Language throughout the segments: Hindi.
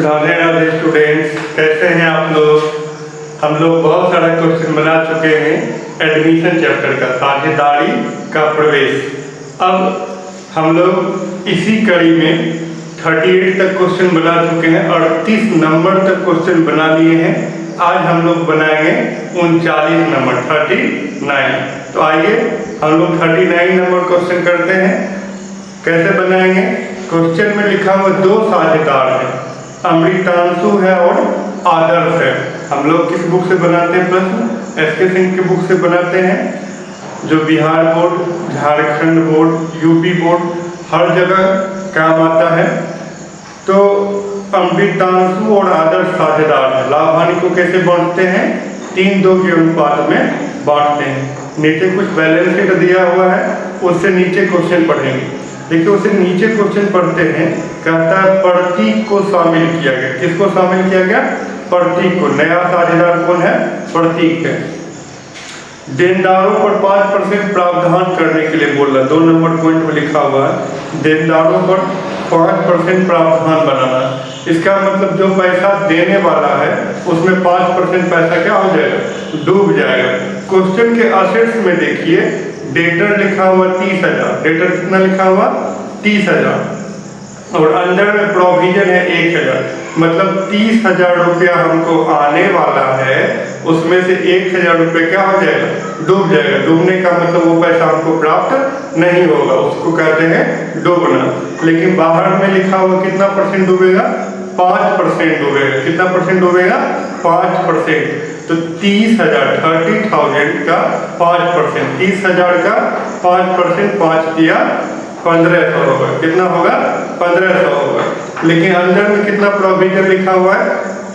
राधे राधे स्टूडेंट्स, कैसे हैं आप लोग। हम लोग बहुत सारा क्वेश्चन बना चुके हैं एडमिशन चैप्टर का, साझेदारी का प्रवेश। अब हम लोग इसी कड़ी में 38 तक क्वेश्चन बना चुके हैं, 38 नंबर तक क्वेश्चन बना लिए हैं। आज हम लोग बनाएंगे 39 नंबर 39। तो आइए हम लोग 39 नंबर क्वेश्चन करते हैं। कैसे बनाएंगे? क्वेश्चन में लिखा हुआ दो साझेदार हैं, अमृतांशु है और आदर्श है। हम लोग किस बुक से बनाते हैं प्रश्न? एसके सिंह की बुक से बनाते हैं, जो Bihar board, Jharkhand board, UP board हर जगह काम आता है। तो अमृतांशु और आदर्श साझेदार है। लाभ हानि को कैसे बांटते हैं? 3-2 के अनुपात में बांटते हैं। नीचे कुछ बैलेंस शीट दिया हुआ है, उससे नीचे क्वेश्चन पढ़ेंगे। देखिए उससे नीचे क्वेश्चन पढ़ते हैं, कहता है प्रतीक को शामिल किया गया। किसको शामिल किया गया? प्रतीक को। नया साझेदार कौन है? प्रतीक है। देनदारों पर 5% प्रावधान करने के लिए बोल रहा है। 2 नंबर पॉइंट में लिखा हुआ है देनदारों पर 5% प्रावधान बनाना। इसका मतलब जो पैसा देने वाला है उसमें 5% पैसा क्या हो जाएगा? डूब जाएगा। क्वेश्चन के असेट्स में देखिए डेटर लिखा हुआ 30,000। डेटर कितना लिखा हुआ? 30,000। और अंदर में प्रोविजन है 1,000। मतलब 30,000 रुपया हमको आने वाला है, उसमें से 1,000 रुपये क्या हो जाएगा? डूब जाएगा। डूबने का मतलब वो पैसा हमको प्राप्त नहीं होगा, उसको कहते हैं डूबना। लेकिन बाहर में लिखा हुआ कितना परसेंट डूबेगा? 5% डूबेगा। कितना परसेंट डूबेगा? 5%। तो 30,000 का 5%, 30,000 का 5%, 5 दिया 1500 होगा। कितना होगा? 1500 होगा। लेकिन अंदर में कितना प्रोविजन लिखा हुआ है?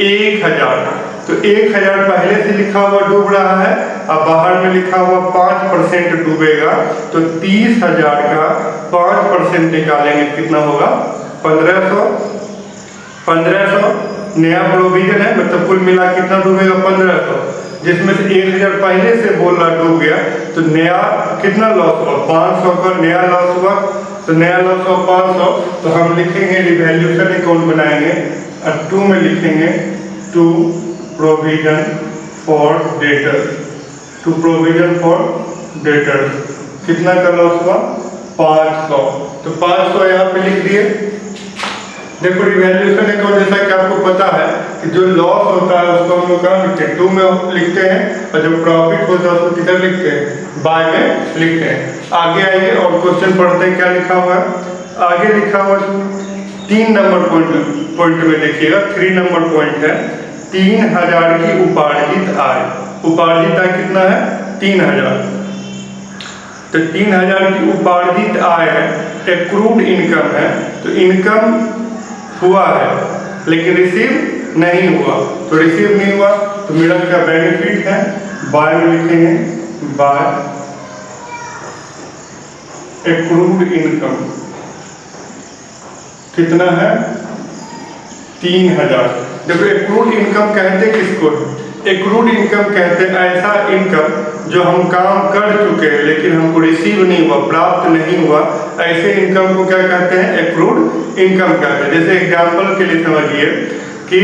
1,000। तो 1,000 पहले से लिखा हुआ डूब रहा है, अब बाहर में लिखा हुआ 5% डूबेगा। तो 30,000 का 5% निकालेंगे, कितना होगा? 1500। 1500 नया प्रोविजन है, मतलब कुल मिला कितना डूबेगा? 1500। जिसमें से 1,000 पहले से बोल रहा डूब गया, तो नया कितना लॉस हुआ? 500 का नया लॉस हुआ। तो नया लॉस हुआ 500। तो हम लिखेंगे रिवैल्यूशन अकाउंट बनाएंगे और 2 में लिखेंगे to provision for debtor. To provision for debtor कितना का लॉस हुआ? 500। तो 500 यहाँ पे लिख दिए। देखो रिवैल्यूशन अकाउंट जैसा कि आपको पता है कि जो लॉस होता है उसको हम लोग कहाँ लिखते हैं? 2 में लिखते हैं, और जो प्रॉफिट होता है उसको किधर लिखते हैं? बाय में लिखते हैं। आगे आइए और क्वेश्चन पढ़ते हैं, क्या लिखा हुआ है। आगे लिखा हुआ 3 नंबर पॉइंट में देखिएगा, 3 नंबर पॉइंट है 3,000 की उपार्जित आय। उपार्जित आय कितना है? 3,000। तो 3,000 की उपार्जित आय है, एक्रूड इनकम है। तो इनकम हुआ है लेकिन रिसीव नहीं हुआ। तो रिसीव नहीं हुआ तो मेरा क्या बेनिफिट है? बाय में लिखेंगे बाय एक्रूड इनकम। कितना है? 3,000। देखो एक्रूड इनकम कहते किसको? एक्रूड इनकम कहते हैं ऐसा इनकम जो हम काम कर चुके हैं लेकिन हमको रिसीव नहीं हुआ, प्राप्त नहीं हुआ, ऐसे इनकम को क्या कहते हैं? एक्रूड इनकम कहते हैं। जैसे एग्जांपल के लिए समझिए कि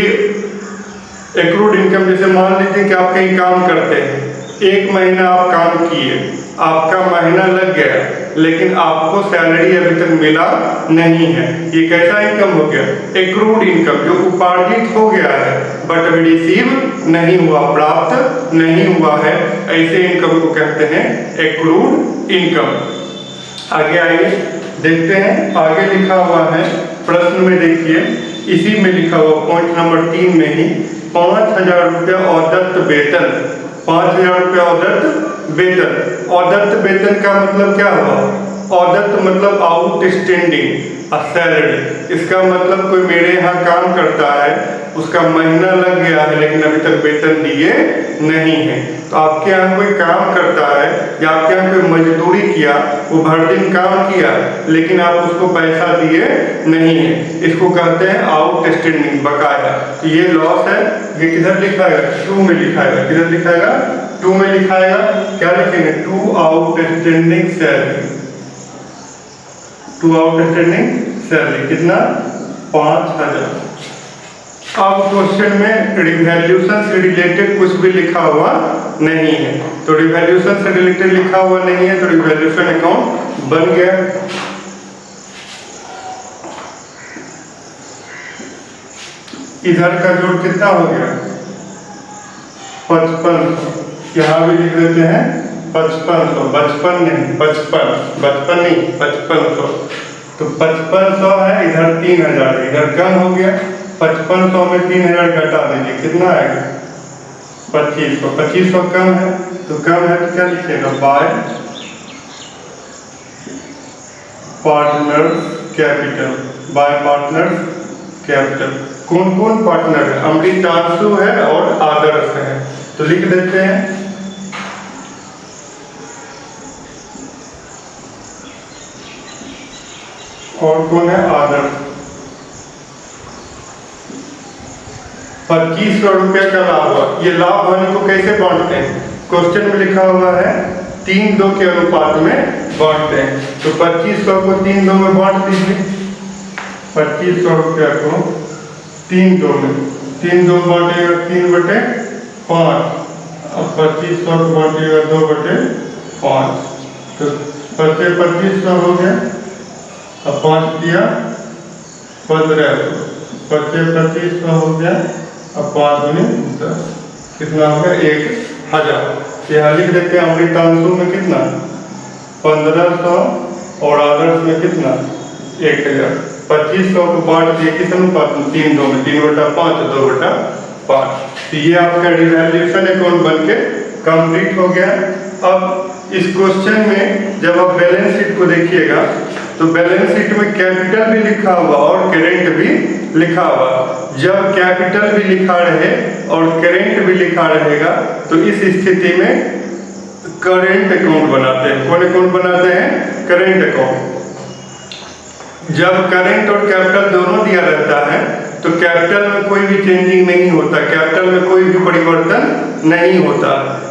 एक्रूड इनकम, जैसे मान लीजिए कि आप कहीं काम करते हैं, 1 महीना आप काम किए, आपका महीना लग गया लेकिन आपको सैलरी अभी तक मिला नहीं है। ये कैसा इनकम हो गया? एक्रूड इनकम, जो उपार्जित हो गया है बट अभी रिसीव नहीं हुआ, प्राप्त नहीं हुआ है। ऐसे इनकम को कहते हैं एक्रूड इनकम। आगे आइए देखते हैं, आगे लिखा हुआ है प्रश्न में। देखिए इसी में लिखा हुआ पॉइंट नंबर 3 में ही 5,000 रुपया औदत्त वेतन। 5,000 रुपया औदत्त वेतन। औदत्त वेतन का मतलब क्या हुआ? औदत्त मतलब आउटस्टैंडिंग सैलरी। इसका मतलब कोई मेरे यहाँ काम करता है, उसका महीना लग गया है लेकिन अभी तक वेतन दिए नहीं है। तो आपके यहाँ कोई काम करता है या आपके यहाँ कोई मजदूरी किया, वो भर दिन काम किया लेकिन आप उसको पैसा दिए नहीं है, इसको कहते हैं आउटस्टैंडिंग, बकाया। तो ये लॉस है। ये किधर लिखाएगा? 2 में लिखाएगा। किधर लिखाएगा? 2 में लिखाएगा। क्या लिखेंगे? To outstanding salary. To outstanding salary कितना? 5,000। अब क्वेश्चन में रिवैल्यूएशन से रिलेटेड कुछ भी लिखा हुआ नहीं है, तो रिवैल्यूएशन से रिलेटेड लिखा हुआ नहीं है तो रिवैल्यूएशन अकाउंट बन गया। इधर का जोड़ कितना हो गया 5500, यहाँ भी लिख देते हैं 5500, 55 नहीं 5500, तो 5500 है, इधर 3000 इधर कम हो गया, 5500 में 3000 घटा दीजिए कितना आएगा 2500, 2500 कम है तो क्या लिखिएगा bye partners capital, bye partners capital. कौन कौन पार्टनर है, अमृतांशु है और आदर्श है, तो लिख देते हैं और कौन है आदर्श। 2500 रुपये का लाभ हुआ, ये लाभ हानि को कैसे बांटते हैं, क्वेश्चन में लिखा हुआ है 3-2 के अनुपात में बांटते हैं, तो 2500 को 3-2 में बांट दीजिए, 2500 रुपया को 3-2 में, 3-2 बांटेगा 3/5, अब 2500 को बांटेगा 2/5, तो 2500 हो गया, अब 5 दिया 1500, 2500 हो गया, अब 5 दूनी 10, कितना हो गया 1000। यहाँ लिख देते हैं अमृतांशु में कितना 1500 और आदर्श में कितना 1000। 2500 को बांट दिए किस अनुपात में 3-2 में, 3/5 2/5, तो ये आपका रिवैल्यूएशन अकाउंट बन के कंप्लीट हो गया। अब इस क्वेश्चन में जब आप बैलेंस शीट को देखिएगा तो बैलेंस शीट में कैपिटल भी लिखा हुआ और करेंट भी लिखा हुआ, जब कैपिटल भी लिखा रहे और करेंट भी लिखा रहेगा तो इस स्थिति में करेंट अकाउंट बनाते हैं। कौन अकाउंट बनाते हैं, करेंट अकाउंट। जब करेंट और कैपिटल दोनों दिया रहता है तो कैपिटल में कोई भी चेंजिंग नहीं होता, कैपिटल में कोई भी परिवर्तन नहीं होता,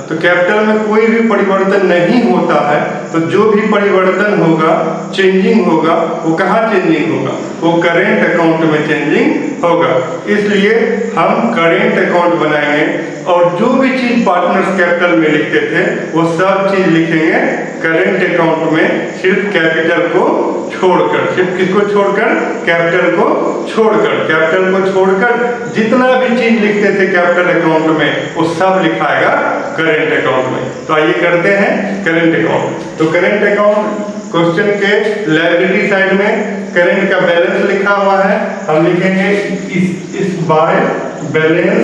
तो कैपिटल में कोई भी परिवर्तन नहीं होता है तो जो भी परिवर्तन होगा चेंजिंग होगा वो कहाँ चेंजिंग होगा, वो करेंट अकाउंट में चेंजिंग होगा। इसलिए हम करेंट अकाउंट बनाएंगे और जो भी चीज पार्टनर्स कैपिटल में लिखते थे वो सब चीज लिखेंगे करेंट अकाउंट में, सिर्फ कैपिटल को छोड़कर, सिर्फ किसको छोड़कर, कैपिटल को छोड़कर, कैपिटल को छोड़कर जितना भी चीज लिखते थे कैपिटल अकाउंट में वो सब लिखाएगा करेंट अकाउंट में। तो आइए करते हैं करेंट अकाउंट। तो करेंट अकाउंट क्वेश्चन के लायबिलिटी साइड में करेंट का बैलेंस लिखा हुआ है, हम लिखेंगे इस बाय बैलेंस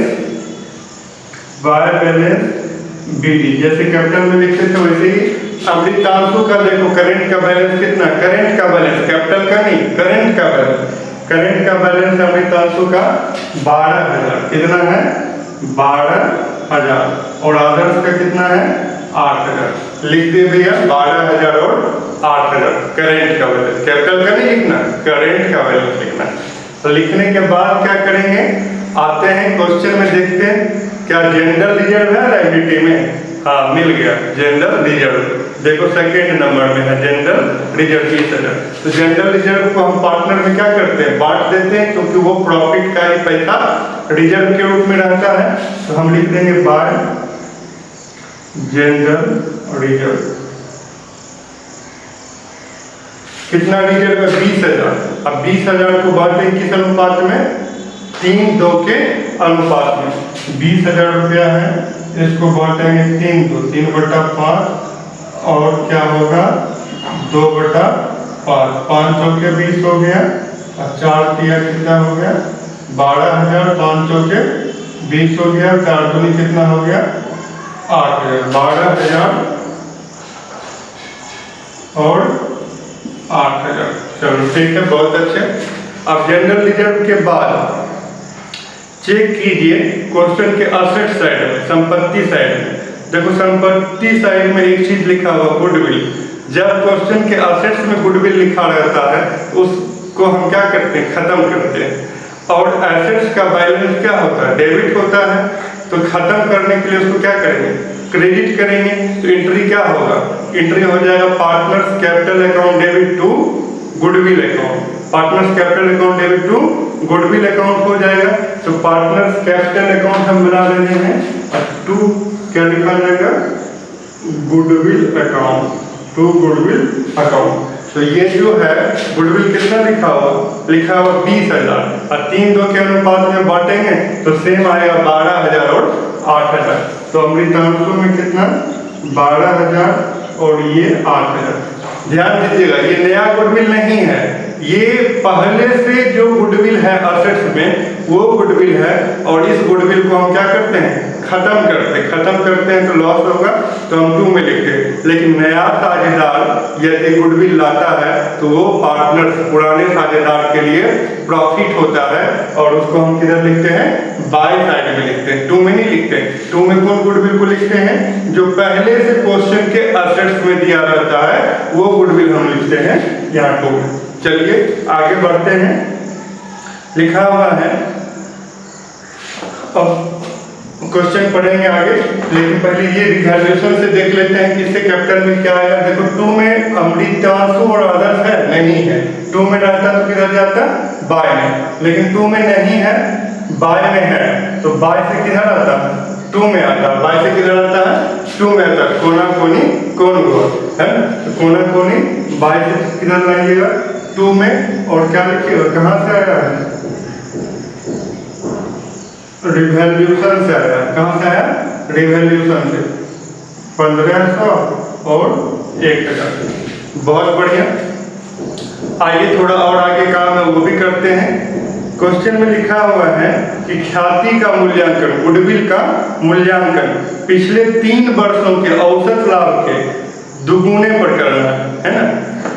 बीडी, जैसे कैपिटल में लिखते थे वैसे ही अमृतांशु का देखो करेंट का बैलेंस कितना, करेंट का बैलेंस कैपिटल का नहीं, करेंट का बैलेंस, करेंट का बैलेंस अमृतांशु का 12000, कितना है 12000, और आदर्श का कितना है 8000। लिख दे भैया 12000 और 8000 करेंट का बैलेंस, कैपिटल का नहीं लिखना, करेंट का बैलेंस लिखना। तो लिखने के बाद क्या करेंगे, आते हैं क्वेश्चन में देखते हैं क्या जनरल रिजर्व है लायबिलिटी में, हाँ मिल गया जनरल रिजर्व, देखो सेकेंड नंबर में है जनरल रिजर्व 20000। तो जनरल रिजर्व को हम पार्टनर में क्या करते हैं, बांट देते हैं, क्योंकि वो प्रॉफिट का ही पैसा रिजर्व के रूप में रहता है। तो हम लिख देंगे बाय जनरल रिजर्व, कितना रिजर्व है 20000। अब 20000 को बांटें किस अनुपात में, 3-2 के अनुपात में। 20000 रुपया है, इसको बांटेंगे 3-2, 3/5 और क्या होगा 2/5, 500 के 20 हो गया, और 4 दिया कितना हो गया 12000, 500 के 20 हो गया, 4 दूनी कितना हो गया 8000, 12000 और 8000। चलो ठीक है, बहुत अच्छे। अब जनरल रिजर्व के बाद चेक कीजिए क्वेश्चन के असेट साइड में, संपत्ति साइड में। देखो संपत्ति साइड में एक चीज लिखा हुआ गुडविल। जब क्वेश्चन के असेट्स में गुडविल लिखा रहता है उसको हम क्या करते हैं, खत्म करते हैं। और एसेट्स का बैलेंस क्या होता है, डेबिट होता है, तो खत्म करने के लिए उसको क्या करेंगे, क्रेडिट करेंगे। तो एंट्री क्या होगा, एंट्री हो जाएगा partners capital account debit to goodwill account. Partners capital account debit to goodwill account हो जाएगा। तो पार्टनर्स कैपिटल अकाउंट हम बना रहे हैं और टू क्या लिखा जाएगा, goodwill account, to goodwill account. तो ये जो है गुडविल कितना लिखा हुआ 20,000 और 3 2 के अनुपात में बांटेंगे तो सेम आएगा 12,000 और 8,000। तो अमृतांशु में कितना 12,000 और ये 8,000। ध्यान दीजिएगा ये नया गुडविल नहीं है, ये पहले से जो गुडविल है असेट्स में वो गुडविल है। और इस गुडविल को हम क्या करते हैं, खत्म करते हैं तो लॉस होगा तो हम 2 में लिखते हैं। लेकिन नया साझेदार यदि गुडविल लाता है तो वो पार्टनर पुराने साझेदार के लिए प्रॉफिट होता है और उसको हम किधर लिखते हैं, बाय साइड में लिखते हैं, 2 में नहीं लिखते। 2 में कौन गुडविल को लिखते हैं, जो पहले से क्वेश्चन के असेट्स में दिया रहता है वो गुडविल हम लिखते हैं यहाँ 2 में। चलिए आगे बढ़ते हैं। लिखा हुआ है, अब क्वेश्चन पढ़ेंगे आगे, लेकिन पहले ये रिवैल्यूएशन से देख लेते हैं कि इससे कैपिटल में क्या आएगा। देखो 2 में अमृतांशु और अदर्स है, नहीं है। 2 में रहता तो किधर जाता, बाय में, लेकिन 2 में नहीं है, बाय में है तो बाय से किधर आता है, 2 में आता है। बाय से किधर आता है, 2 में आता है। कोना कोनी कौन हुआ है, तो कोना कोनी बाय से किधर लाइएगा, 2 में। और क्या लिखिएगा, कहाँ से आया है, रिवैल्यूएशन से आया। कहाँ से आया, रिवैल्यूएशन से। 1500 और 1,000। बहुत बढ़िया। आइए थोड़ा और आगे काम है वो भी करते हैं। क्वेश्चन में लिखा हुआ है कि ख्याति का मूल्यांकन, गुडविल का मूल्यांकन पिछले 3 वर्षों के औसत लाभ के दुगुने पर करना है ना।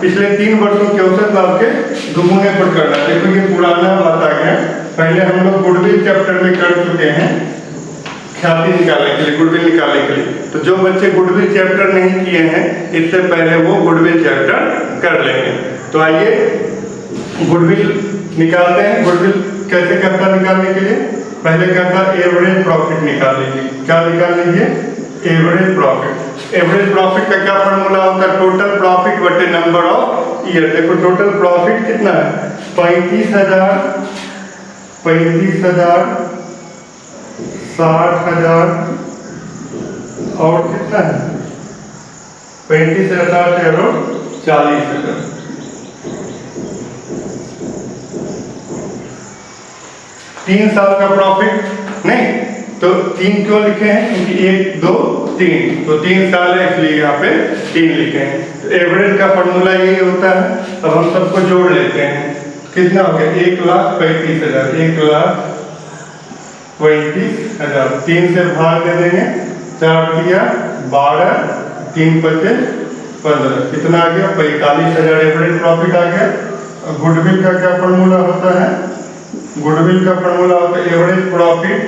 पिछले 3 वर्षों के औसत लाभ के दुगुने पर करना। देखो ये पुराना बात आ गया, पहले हम लोग गुडविल चैप्टर में कर चुके हैं ख्याति निकालने के लिए, गुडविल निकालने के लिए। तो जो बच्चे गुडविल चैप्टर नहीं किए हैं इससे पहले वो गुडविल चैप्टर कर लेंगे। तो आइए गुडविल निकालते हैं। गुडविल कैसे करता निकालने के लिए, पहले करता एवरेज प्रॉफिट निकाल लीजिए। क्या निकाल लीजिए, एवरेज प्रॉफिट। एवरेज प्रॉफिट का क्या फॉर्मूला होता है, टोटल प्रॉफिट बटे नंबर ऑफ ईयर। देखो टोटल प्रॉफिट कितना है, 35,000, 60,000 और कितना है, 35,000 और 40,000। 3 साल का प्रॉफिट नहीं, तो 3 क्यों लिखे हैं, क्योंकि 1 2 3, तो 3 साल है इसलिए यहाँ पे 3 लिखे हैं। तो एवरेज का फॉर्मूला यही होता है। अब हम सबको जोड़ लेते हैं, कितना हो गया, 1,35,000, 1,35,000। 3 से भाग दे देंगे, 4 दिया 12, 3 बचे 15, कितना आ गया, 45,000 एवरेज प्रॉफिट आ गया। गुडविल का क्या फॉर्मूला होता है, गुडविल का फॉर्मूला होता है average profit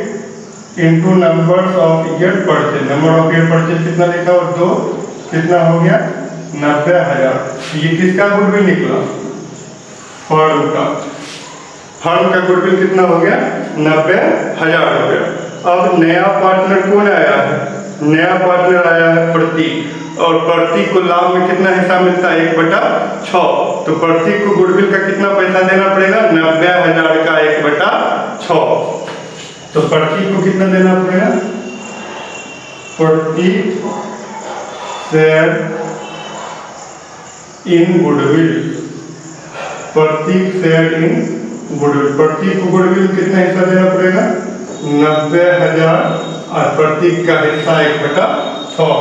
into numbers of year purchase. Number of year purchase कितना लिखा हो, 2, कितना हो गया, 90,000। ये किसका गुडविल निकला, फर्म का। फर्म का गुडविल कितना हो गया, 90,000 हो गया। अब नया पार्टनर कौन आया है, नया पार्टनर आया है प्रतीक, और प्रतीक को लाभ में कितना हिस्सा मिलता है, 1/6। तो प्रतीक को गुडविल का कितना पैसा देना पड़ेगा, 90,000 का 1/6। तो प्रतीक को कितना देना पड़ेगा, Prateek share in goodwill, Prateek share in goodwill. Prateek को गुडविल कितना हिस्सा देना पड़ेगा, 90,000 और प्रतीक का हिस्सा 1/6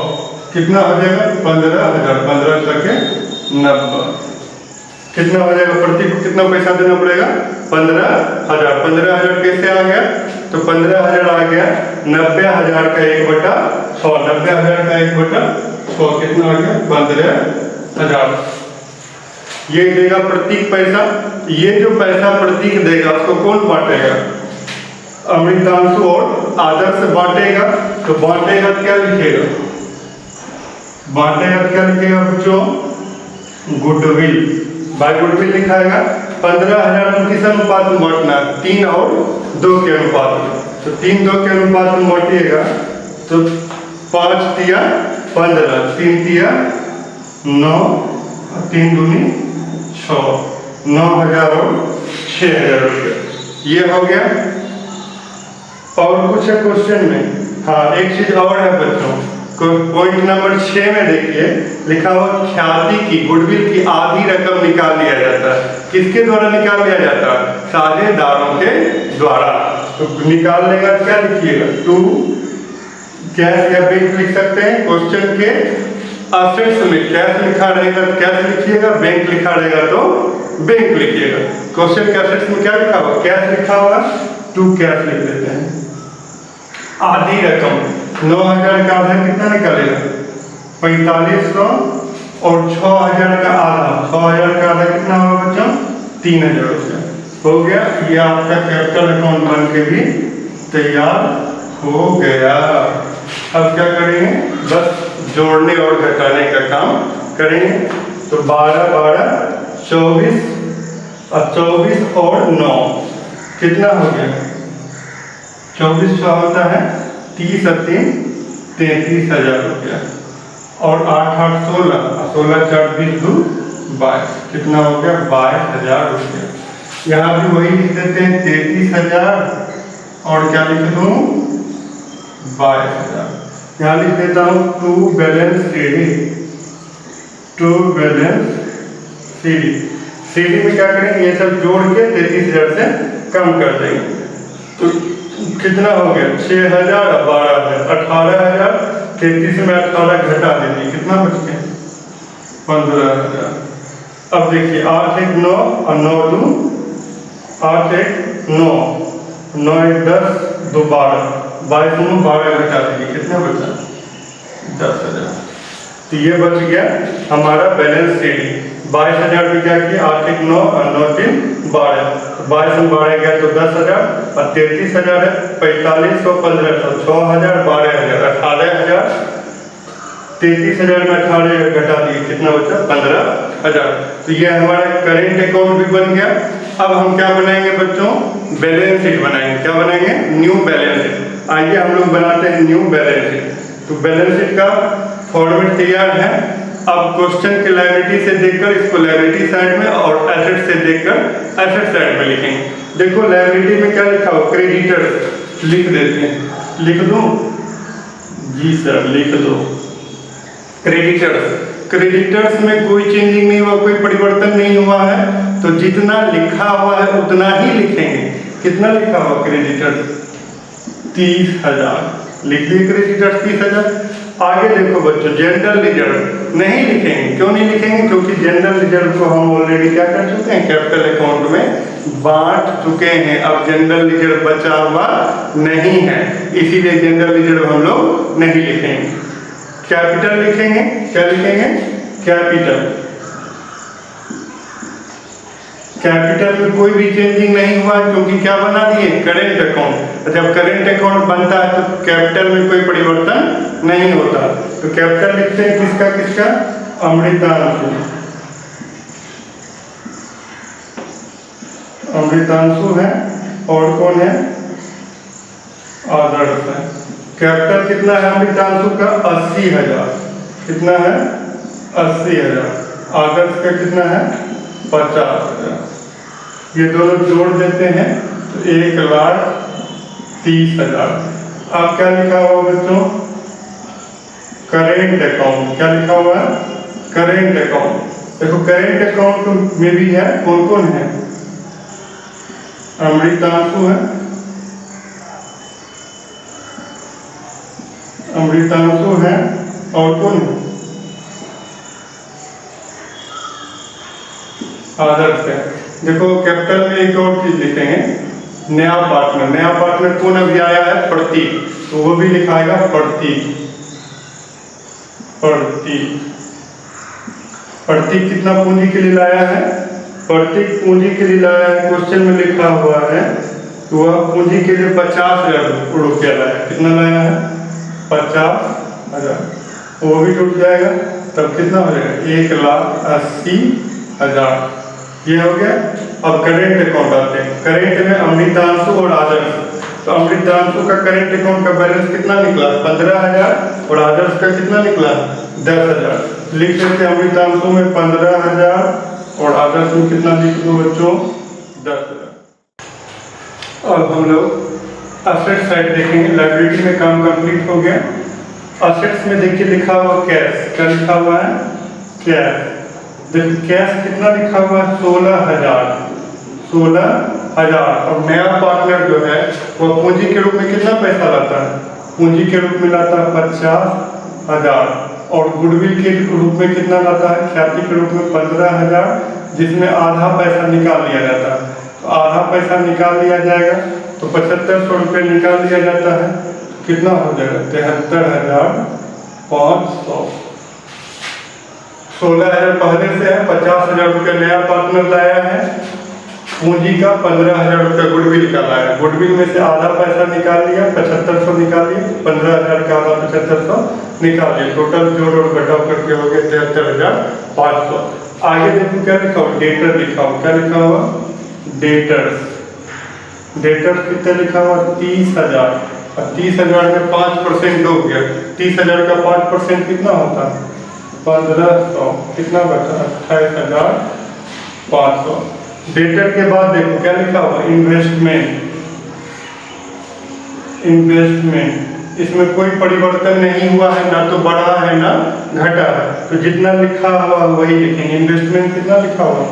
कितना हो जाएगा, 15,000। 15 करके 90 कितना हो जाएगा, प्रतीक को कितना पैसा देना पड़ेगा, 15,000। 15,000 कैसे आ गया, तो 15,000 आ गया, 90,000 का 1/6, 90,000 का 1/6 कितना आ गया, 15,000। ये देगा प्रतीक पैसा। ये जो पैसा प्रतीक देगा उसको कौन बांटेगा, अमृतांशु और आदर्श बांटेगा। तो बांटेगा क्या लिखेगा, बांटेगा क्या लिखेगा बच्चों, गुडविल, बाय गुडविल लिखाएगा। 15,000 को किस अनुपात में बांटना, 3 और 2 के अनुपात में। तो 3 2 के अनुपात में बांटिएगा तो 5 दिया 15, 3 दिया 9, 3 दूनी 9,000 और 6,000 रुपये, ये हो गया। और कुछ है क्वेश्चन में? हाँ, एक चीज और है बच्चों, पॉइंट नंबर 6 में देखिए लिखा हुआ ख्याति की, गुडविल की आधी रकम निकाल लिया जाता है। किसके द्वारा निकाल लिया जाता है? साझेदारों के द्वारा। तो निकाल लेगा क्या लिखिएगा? टू कैश या बैंक लिख सकते हैं। क्वेश्चन के असेट्स में कैश लिखा रहेगा तो कैश लिखिएगा, बैंक लिखा रहेगा तो बैंक लिखिएगा। क्वेश्चन के असेट्स में क्या लिखा हुआ? कैश लिखा हुआ, टू कैश लिख देते हैं। आधी रकम 9,000 का आधा कितना निकालेगा? 4500 और 6,000 का आधा, 6,000 का आधा कितना होगा बच्चों? 3,000 रुपया हो गया। ये आपका कैपिटल अकाउंट बन के भी तैयार हो गया। अब क्या करेंगे? बस जोड़ने और घटाने का काम करेंगे। तो 12 12 24 और 24 और 9 कितना हो गया? 24 का होता है 30 और 3 33,000 रुपया, और 8 8 16 16 4 20 2 22, कितना हो गया? 22,000 रुपया। यहाँ भी वही लिख देते हैं 33,000 और क्या लिख दूँ? 22,000। यहाँ लिख देता हूँ to balance CD, to balance CD. CD में क्या करेंगे? ये सब जोड़ के 33,000 से कम कर देंगे। तो कितना हो गया? 6,000 और 12,000, 18,000। 33 में 18 घटा दीजिए, कितना बच गया? 15,000। अब देखिए 8 1 9 और 9 2 8 1 9 9 1 10 2 12, 22 में 12 घटा दीजिए, कितना बचा? 10,000। तो ये बच गया हमारा बैलेंस सीडी। 22,000 भी क्या किया? 8 1 9 और 9 3 12, 22 में 12 गया तो 10,000 और 33,000 है। 4500 1500 6,000 12,000 18,000। 33,000 में 18,000 घटा दिए, कितना बचा? 15,000। तो ये हमारा करेंट अकाउंट भी बन गया। अब हम क्या बनाएंगे बच्चों? बैलेंस शीट बनाएंगे। क्या बनाएंगे? New balance sheet. आइए हम लोग बनाते हैं न्यू बैलेंस शीट। तो बैलेंस शीट का फॉर्मेट तैयार है। अब क्वेश्चन के लायबिलिटी से देखकर इसको लायबिलिटी साइड में और एसेट से देखकर एसेट साइड में लिखेंगे। देखो लायबिलिटी में क्या लिखा हो? क्रेडिटर्स लिख देते हैं। लिख दूं? जी सर लिख दो। क्रेडिटर्स, क्रेडिटर्स में कोई चेंजिंग नहीं हुआ, कोई परिवर्तन नहीं हुआ है, तो जितना लिखा हुआ है उतना ही लिखेंगे। कितना लिखा हुआ क्रेडिटर्स? 30,000 लिख दिए क्रेडिटर्स 30,000। आगे देखो बच्चों जनरल रिजर्व नहीं लिखेंगे। क्यों नहीं लिखेंगे? क्योंकि जनरल रिजर्व को हम ऑलरेडी क्या कर चुके हैं? कैपिटल अकाउंट में बांट चुके हैं। अब जनरल रिजर्व बचा हुआ नहीं है, इसीलिए जनरल रिजर्व हम लोग नहीं लिखेंगे। कैपिटल लिखेंगे। क्या लिखेंगे? कैपिटल। कैपिटल में कोई भी चेंजिंग नहीं हुआ क्योंकि क्या बना दिए? Current account. जब करेंट अकाउंट बनता है तो कैपिटल में कोई परिवर्तन नहीं होता। तो कैपिटल लिखते हैं किसका किसका? अमृतांशु। अमृतांशु है और कौन है? आदर्श है। कैपिटल कितना है अमृतांशु का? 80,000। कितना है? 80,000। आदर्श का कितना है? 50,000। ये दोनों जोड़ देते हैं तो 1,30,000। अब क्या लिखा हुआ बच्चों? Current account. क्या लिखा हुआ है? Current account. देखो करेंट अकाउंट में भी है, कौन कौन है? अमृतांशु है, अमृतांशु है और कौन है? आदर्श है। देखो कैपिटल में एक और चीज लिखेंगे, नया पार्टनर। नया पार्टनर कौन अभी आया है? प्रतीक। तो वो भी लिखाएगा प्रतीक। प्रतीक, प्रतीक कितना पूंजी के लिए लाया है? प्रतीक पूंजी के लिए लाया है, क्वेश्चन में लिखा हुआ है तो वह पूंजी के लिए 50,000 रुपया लाया। कितना लाया है? 50,000। वो भी टूट जाएगा तब कितना हो जाएगा? 1,80,000। ये हो गया। अब करेंट अकाउंट आते हैं। करेंट में अमृतांशु और आदर्श। तो अमृतांशु का करेंट अकाउंट का बैलेंस कितना निकला? 15,000 और आदर्श का कितना निकला? 10,000। लिख देते हैं अमृतांशु में 15,000 और अदर्स में कितना लिख दो बच्चों 10,000। अब हम लोग असेट साइड देखेंगे। लाइबिलिटी में काम कंप्लीट हो गया। असेट्स में देखिए लिखा हुआ कैश, क्या लिखा हुआ है कैश। देखिए कैश कितना लिखा हुआ है 16,000। और नया पार्टनर जो है वो पूंजी के रूप में कितना पैसा लाता है, पूंजी के रूप में लाता है 50,000। और गुडविल के रूप में कितना लाता है, ख्याति के रूप में 15,000, जिसमें आधा पैसा निकाल लिया जाता है। तो आधा पैसा निकाल लिया जाएगा तो 7500 रुपये निकाल लिया जाता है। कितना हो जाएगा 73,500। 16,000 पहले से है, 50,000 रुपये नया पार्टनर लाया है, पूंजी का 15,000 रुपये गुडविल का लाया। गुडविल में से आधा पैसा निकाल लिया, 7500 निकाल लिया, 15,000 का आधा 7500 निकाल लिया। टोटल जोड़ और घटाव करके हो गया 73,500। आगे देखो क्या लिखा हुआ, डेटर लिखा हुआ। क्या लिखा हुआ डेटर्स। डेटर्स कितना लिखा हुआ 30,000। और 30,000 में 5% डूब गया। 30,000 का 5% कितना होता है 1500। कितना बचा 28,500। डेटर के बाद देखो क्या लिखा हुआ इन्वेस्टमेंट। इन्वेस्टमेंट इसमें कोई परिवर्तन नहीं हुआ है, ना तो बढ़ा है ना घटा है, तो जितना लिखा हुआ वही लिखेंगे। इन्वेस्टमेंट कितना लिखा हुआ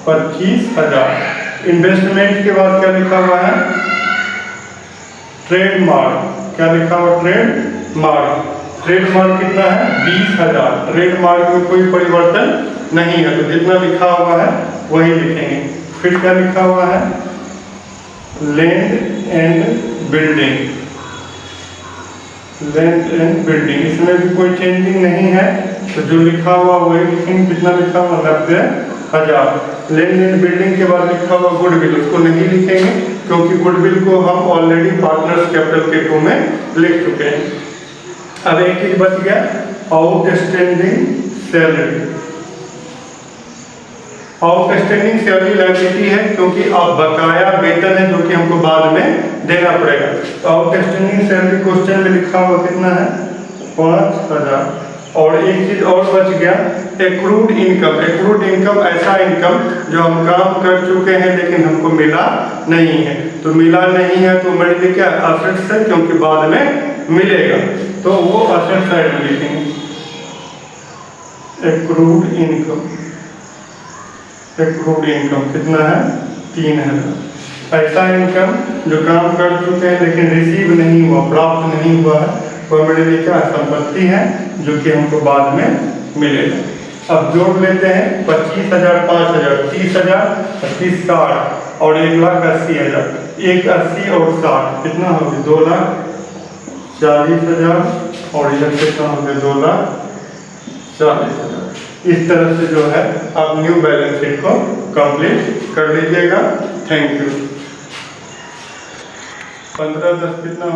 25,000। इन्वेस्टमेंट के बाद क्या लिखा हुआ है ट्रेडमार्क। क्या लिखा हुआ ट्रेडमार्क। ट्रेडमार्क कितना है 20,000। ट्रेडमार्क में कोई परिवर्तन नहीं है, तो जितना लिखा हुआ है वही लिखेंगे। फिर क्या लिखा हुआ है land and building. Land and building इसमें भी कोई चेंजिंग नहीं है, तो जो लिखा हुआ वही लिखेंगे। कितना लिखा हुआ 90,000। लैंड एंड बिल्डिंग के बाद लिखा हुआ गुडविल, उसको नहीं लिखेंगे क्योंकि गुडविल को हम ऑलरेडी पार्टनर्स कैपिटल के 2 में लिख चुके हैं। अब एक चीज बच गया outstanding salary. Outstanding salary liability है क्योंकि अब बकाया वेतन है जो कि हमको बाद में देना पड़ेगा। तो आउटस्टैंडिंग सैलरी क्वेश्चन में लिखा हुआ कितना है 5,000। और एक चीज और बच गया एक्रूड इनकम। एक्रूड इनकम ऐसा इनकम जो हम काम कर चुके हैं लेकिन हमको मिला नहीं है। तो मिला नहीं है तो मेरे लिए क्या असेट्स है क्योंकि बाद में मिलेगा, तो वो असेट साइड में लिखेंगे एक्रूड इनकम। एक्रूड इनकम कितना है 3,000। ऐसा इनकम जो काम कर चुके हैं लेकिन रिसीव नहीं हुआ, प्राप्त नहीं हुआ है, वो मेरे लिए क्या संपत्ति है जो कि हमको बाद में मिलेगा। अब जोड़ लेते हैं 25,000 5,000 30,000 30 60 और 1,80,000। 1,80 और 60 कितना हो गया 2,40,000 और इधर कितना हो गया 2,40,000। इस तरह से जो है आप न्यू बैलेंस शीट को कंप्लीट कर लीजिएगा। Thank you. 15 10 कितना